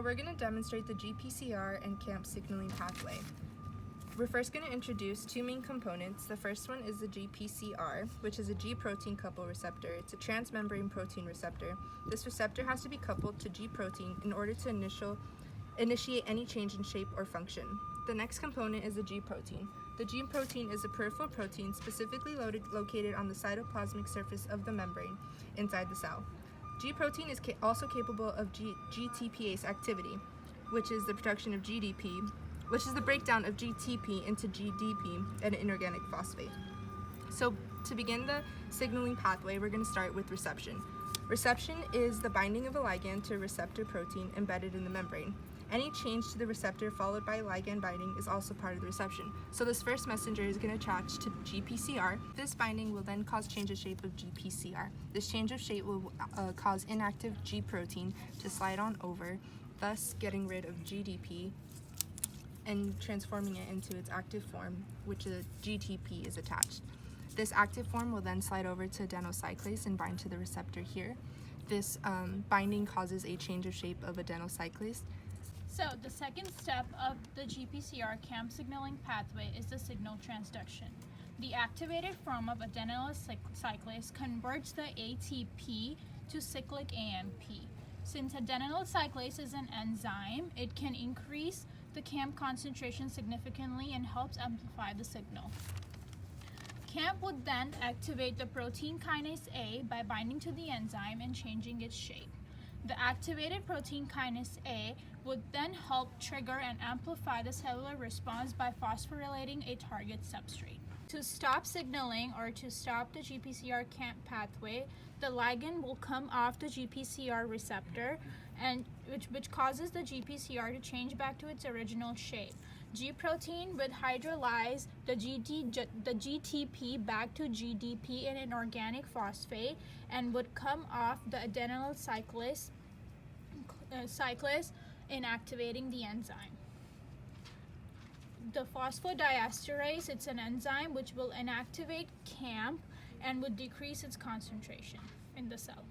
So we're going to demonstrate the GPCR and cAMP signaling pathway. We're first going to introduce two main components. The first one is the GPCR, which is a G protein couple receptor. It's a transmembrane protein receptor. This receptor has to be coupled to G protein in order to initiate any change in shape or function. The next component is the G protein. The G protein is a peripheral protein specifically located on the cytoplasmic surface of the membrane inside the cell. G protein is also capable of GTPase activity, which is the production of GDP, which is the breakdown of GTP into GDP, an inorganic phosphate. So to begin the signaling pathway, we're going to start with reception. Reception is the binding of a ligand to a receptor protein embedded in the membrane. Any change to the receptor followed by ligand binding is also part of the reception. So this first messenger is going to attach to GPCR. This binding will then cause change of shape of GPCR. This change of shape will cause inactive G protein to slide on over, thus getting rid of GDP and transforming it into its active form, which a GTP is attached. This active form will then slide over to adenocyclase and bind to the receptor here. This binding causes a change of shape of adenocyclase. So the second step of the GPCR cAMP signaling pathway is the signal transduction. The activated form of adenylyl converts the ATP to cyclic AMP. Since adenylyl is an enzyme, it can increase the cAMP concentration significantly and helps amplify the signal. cAMP would then activate the protein kinase A by binding to the enzyme and changing its shape. The activated protein kinase A would then help trigger and amplify the cellular response by phosphorylating a target substrate. To stop signaling or to stop the GPCR cAMP pathway, the ligand will come off the GPCR receptor, and which causes the GPCR to change back to its original shape. G protein would hydrolyze the GTP back to GDP in an organic phosphate and would come off the adenylyl cyclase, inactivating the enzyme. The phosphodiesterase, it's an enzyme which will inactivate cAMP and would decrease its concentration in the cell.